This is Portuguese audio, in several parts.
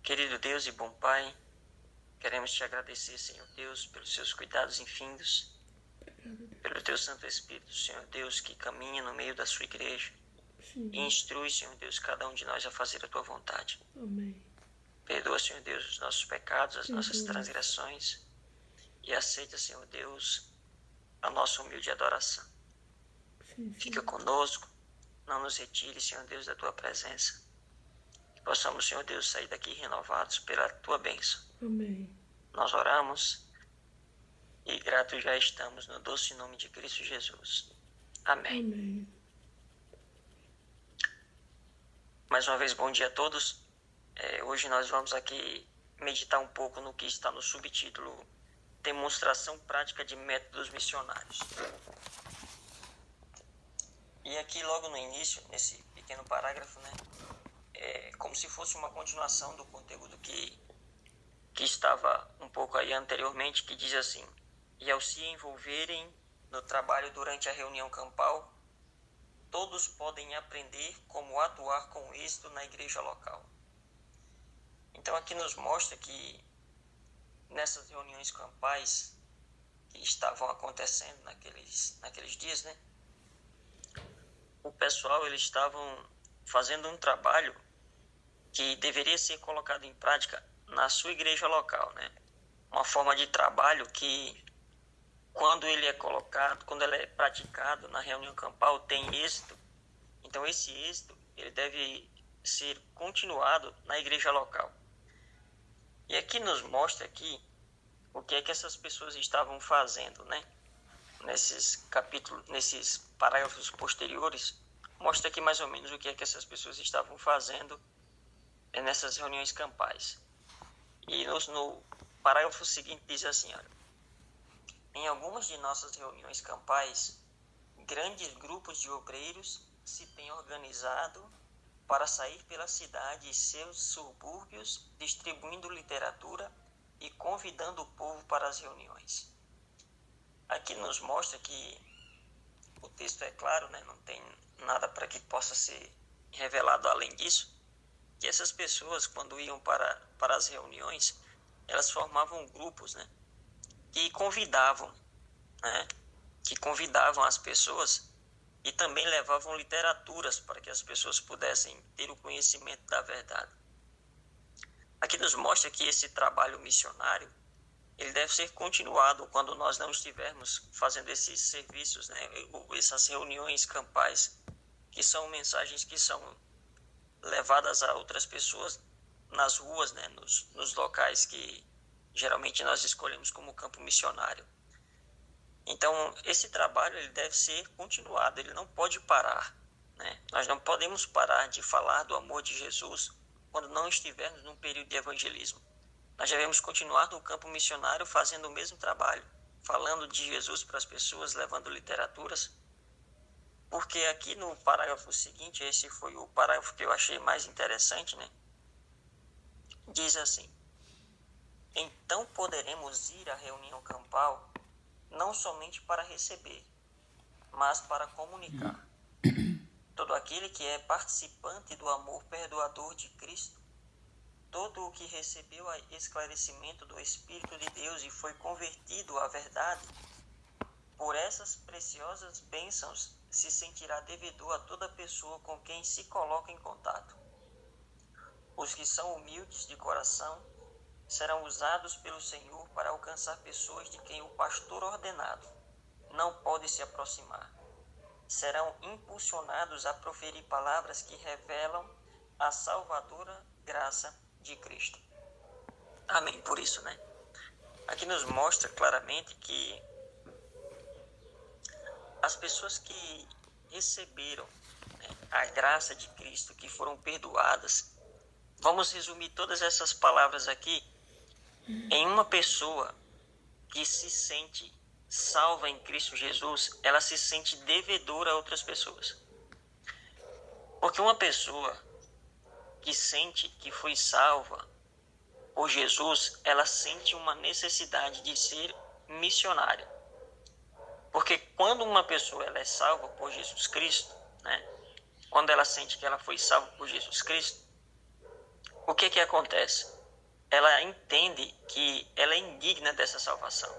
Querido Deus e bom Pai, queremos te agradecer, Senhor Deus, pelos seus cuidados infindos, pelo teu Santo Espírito, Senhor Deus, que caminha no meio da sua igreja e instrui, Senhor Deus, cada um de nós a fazer a tua vontade. Amém. Perdoa, Senhor Deus, os nossos pecados, as nossas transgressões e aceita, Senhor Deus, a nossa humilde adoração. Fica conosco, não nos retire, Senhor Deus, da tua presença. Que possamos, Senhor Deus, sair daqui renovados pela tua bênção. Amém. Nós oramos e gratos já estamos no doce nome de Cristo Jesus. Amém. Amém. Mais uma vez, bom dia a todos. Hoje nós vamos aqui meditar um pouco no que está no subtítulo Demonstração Prática de Métodos Missionários. E aqui logo no início, nesse pequeno parágrafo, como se fosse uma continuação do conteúdo que estava um pouco aí anteriormente, que diz assim: e ao se envolverem no trabalho durante a reunião campal, todos podem aprender como atuar com êxito na igreja local. Então aqui nos mostra que nessas reuniões campais que estavam acontecendo naqueles dias, o pessoal, eles estavam fazendo um trabalho que deveria ser colocado em prática na sua igreja local, Uma forma de trabalho que, quando ele é colocado, quando ele é praticado na reunião campal, tem êxito. Então esse êxito, ele deve ser continuado na igreja local. E aqui nos mostra aqui o que é que essas pessoas estavam fazendo, nesses parágrafos posteriores, mostra aqui mais ou menos o que é que essas pessoas estavam fazendo nessas reuniões campais. E no parágrafo seguinte diz assim: olha, em algumas de nossas reuniões campais, grandes grupos de obreiros se têm organizado para sair pela cidade e seus subúrbios, distribuindo literatura e convidando o povo para as reuniões. Aqui nos mostra que o texto é claro, não tem nada para que possa ser revelado além disso, que essas pessoas, quando iam para as reuniões, elas formavam grupos, que convidavam as pessoas e também levavam literaturas para que as pessoas pudessem ter o conhecimento da verdade. Aqui nos mostra que esse trabalho missionário, ele deve ser continuado quando nós não estivermos fazendo esses serviços, essas reuniões campais, que são mensagens que são levadas a outras pessoas nas ruas, nos locais que geralmente nós escolhemos como campo missionário. Então, esse trabalho, ele deve ser continuado, ele não pode parar, Nós não podemos parar de falar do amor de Jesus quando não estivermos num período de evangelismo. Nós devemos continuar no campo missionário fazendo o mesmo trabalho, falando de Jesus para as pessoas, levando literaturas, porque aqui no parágrafo seguinte, esse foi o parágrafo que eu achei mais interessante, Diz assim: então poderemos ir à reunião campal não somente para receber, mas para comunicar. Todo aquele que é participante do amor perdoador de Cristo, todo o que recebeu esclarecimento do Espírito de Deus e foi convertido à verdade, por essas preciosas bênçãos se sentirá devedor a toda pessoa com quem se coloca em contato. Os que são humildes de coração serão usados pelo Senhor para alcançar pessoas de quem o pastor ordenado não pode se aproximar. Serão impulsionados a proferir palavras que revelam a salvadora graça de Cristo. Amém. Por isso, aqui nos mostra claramente que as pessoas que receberam a graça de Cristo, que foram perdoadas, vamos resumir todas essas palavras aqui em uma pessoa que se sente salva em Cristo Jesus, ela se sente devedora a outras pessoas. Porque uma pessoa que sente que foi salva por Jesus, ela sente uma necessidade de ser missionária. Porque quando uma pessoa ela é salva por Jesus Cristo, quando ela sente que ela foi salva por Jesus Cristo, o que acontece? ela entende que ela é indigna dessa salvação,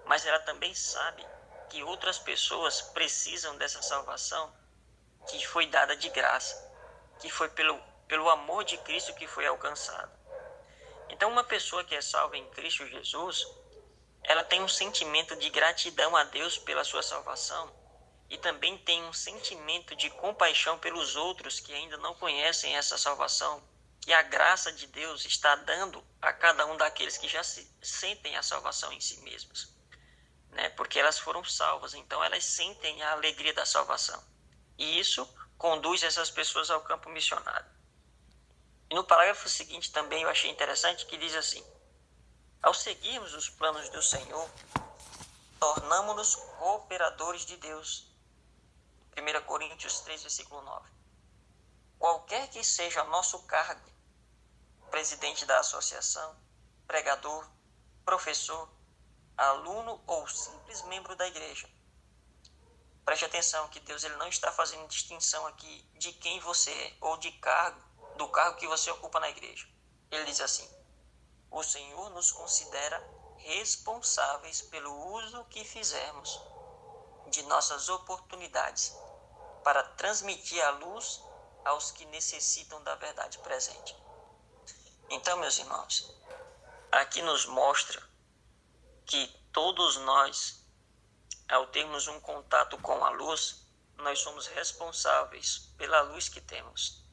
mas ela também sabe que outras pessoas precisam dessa salvação que foi dada de graça, que foi pelo amor de Cristo que foi alcançado. Então, uma pessoa que é salva em Cristo Jesus, ela tem um sentimento de gratidão a Deus pela sua salvação e também tem um sentimento de compaixão pelos outros que ainda não conhecem essa salvação, que a graça de Deus está dando a cada um daqueles que já sentem a salvação em si mesmos, né? Porque elas foram salvas, então elas sentem a alegria da salvação. E isso conduz essas pessoas ao campo missionário. E no parágrafo seguinte também eu achei interessante, que diz assim: ao seguirmos os planos do Senhor, tornamo-nos cooperadores de Deus. 1 Coríntios 3, versículo 9. Qualquer que seja o nosso cargo, presidente da associação, pregador, professor, aluno ou simples membro da igreja, preste atenção que Deus ele não está fazendo distinção aqui de quem você é ou do cargo que você ocupa na igreja. Ele diz assim: o Senhor nos considera responsáveis pelo uso que fizermos de nossas oportunidades para transmitir a luz aos que necessitam da verdade presente. Então, meus irmãos, aqui nos mostra que todos nós, ao termos um contato com a luz, nós somos responsáveis pela luz que temos.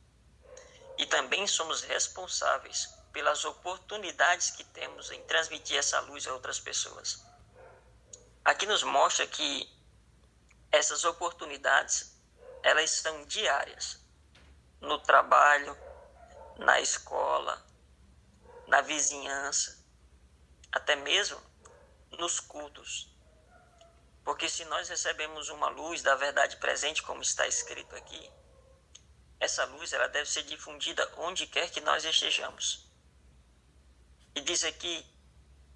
E também somos responsáveis pelas oportunidades que temos em transmitir essa luz a outras pessoas. Aqui nos mostra que essas oportunidades, elas são diárias. No trabalho, na escola, na vizinhança, até mesmo nos cultos. Porque se nós recebemos uma luz da verdade presente, como está escrito aqui, essa luz ela deve ser difundida onde quer que nós estejamos. E diz aqui,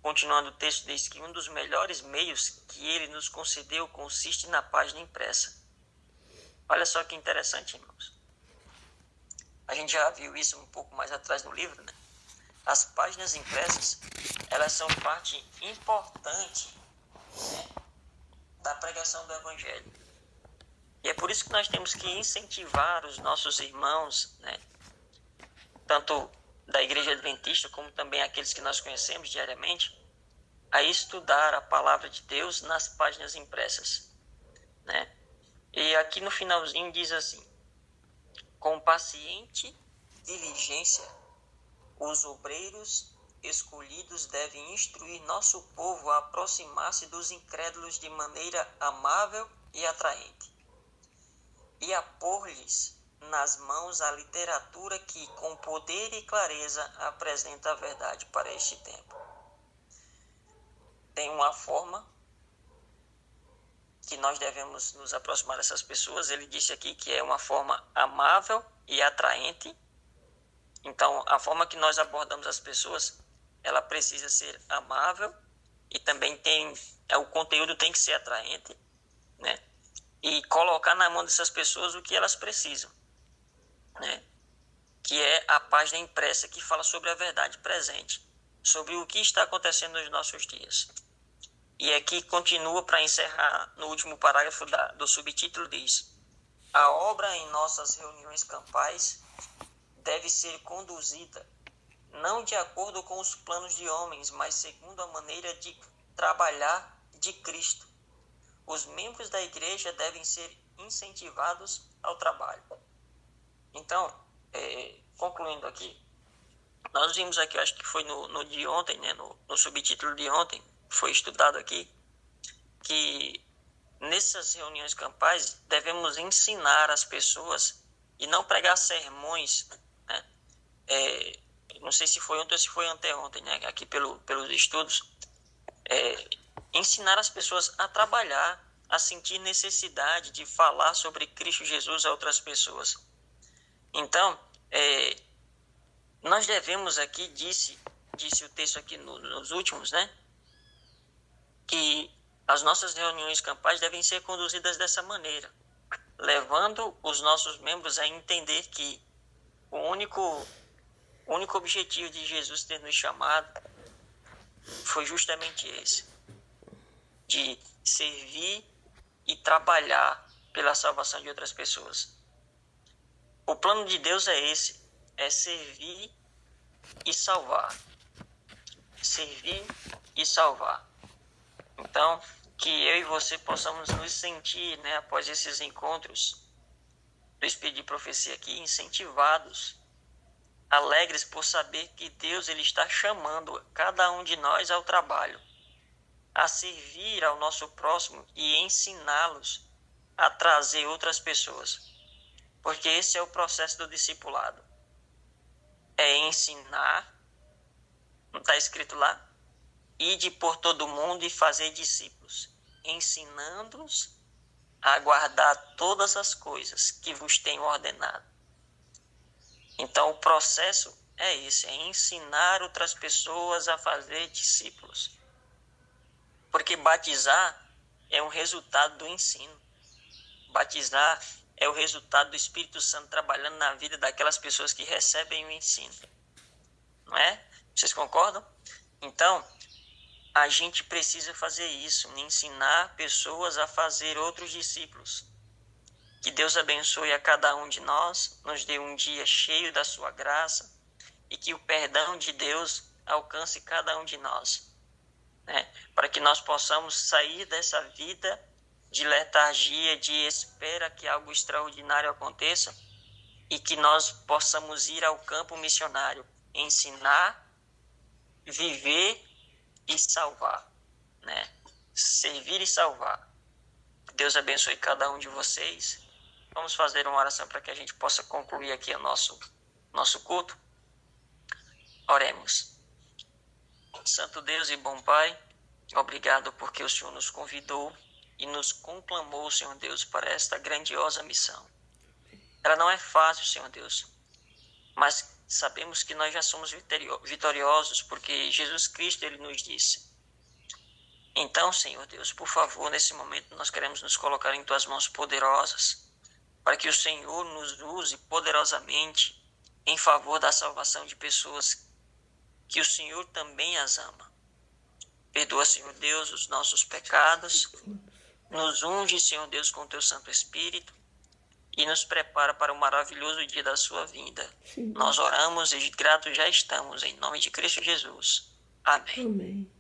continuando o texto, diz que um dos melhores meios que ele nos concedeu consiste na página impressa. Olha só que interessante, irmãos. A gente já viu isso um pouco mais atrás no livro, né? As páginas impressas, elas são parte importante, né, da pregação do Evangelho. E é por isso que nós temos que incentivar os nossos irmãos, né, tanto da Igreja Adventista como também aqueles que nós conhecemos diariamente, a estudar a palavra de Deus nas páginas impressas, né? E aqui no finalzinho diz assim: com paciente diligência, os obreiros escolhidos devem instruir nosso povo a aproximar-se dos incrédulos de maneira amável e atraente, e a pôr-lhes nas mãos a literatura que, com poder e clareza, apresenta a verdade para este tempo. Tem uma forma que nós devemos nos aproximar dessas pessoas. Ele disse aqui que é uma forma amável e atraente. Então, a forma que nós abordamos as pessoas, ela precisa ser amável e também o conteúdo tem que ser atraente, né? E colocar na mão dessas pessoas o que elas precisam, né? Que é a página impressa que fala sobre a verdade presente, sobre o que está acontecendo nos nossos dias. E aqui continua para encerrar, no último parágrafo do subtítulo diz: a obra em nossas reuniões campais deve ser conduzida não de acordo com os planos de homens, mas segundo a maneira de trabalhar de Cristo. Os membros da igreja devem ser incentivados ao trabalho. Então, concluindo aqui, nós vimos aqui, eu acho que foi no de ontem, né, no subtítulo de ontem, foi estudado aqui, que nessas reuniões campais devemos ensinar as pessoas e não pregar sermões, né? Não sei se foi ontem ou se foi anteontem, né? Aqui pelos estudos, ensinar as pessoas a trabalhar, a sentir necessidade de falar sobre Cristo Jesus a outras pessoas. Então, nós devemos aqui, disse o texto aqui nos últimos, né, que as nossas reuniões campais devem ser conduzidas dessa maneira, levando os nossos membros a entender que o único O único objetivo de Jesus ter nos chamado foi justamente esse, de servir e trabalhar pela salvação de outras pessoas. O plano de Deus é esse, é servir e salvar. Servir e salvar. Então, que eu e você possamos nos sentir, né, após esses encontros do Espírito de Profecia aqui, incentivados, alegres por saber que Deus ele está chamando cada um de nós ao trabalho, a servir ao nosso próximo e ensiná-los a trazer outras pessoas. Porque esse é o processo do discipulado. É ensinar, não está escrito lá? Ide por todo mundo e fazer discípulos, ensinando-os a guardar todas as coisas que vos tenho ordenado. Então o processo é esse, é ensinar outras pessoas a fazer discípulos. Porque batizar é um resultado do ensino. Batizar é o resultado do Espírito Santo trabalhando na vida daquelas pessoas que recebem o ensino. Não é? Vocês concordam? Então, a gente precisa fazer isso, ensinar pessoas a fazer outros discípulos. Que Deus abençoe a cada um de nós, nos dê um dia cheio da sua graça e que o perdão de Deus alcance cada um de nós, né? Para que nós possamos sair dessa vida de letargia, de espera que algo extraordinário aconteça e que nós possamos ir ao campo missionário, ensinar, viver e salvar, né? Servir e salvar. Deus abençoe cada um de vocês. Vamos fazer uma oração para que a gente possa concluir aqui o nosso culto. Oremos. Santo Deus e bom Pai, obrigado porque o Senhor nos convidou e nos conclamou, Senhor Deus, para esta grandiosa missão. Ela não é fácil, Senhor Deus, mas sabemos que nós já somos vitoriosos porque Jesus Cristo, Ele nos disse. Então, Senhor Deus, por favor, nesse momento nós queremos nos colocar em Tuas mãos poderosas, para que o Senhor nos use poderosamente em favor da salvação de pessoas que o Senhor também as ama. Perdoa, Senhor Deus, os nossos pecados, nos unge, Senhor Deus, com Teu Santo Espírito e nos prepara para o maravilhoso dia da Sua vinda. Sim. Nós oramos e gratos já estamos, em nome de Cristo Jesus. Amém. Amém.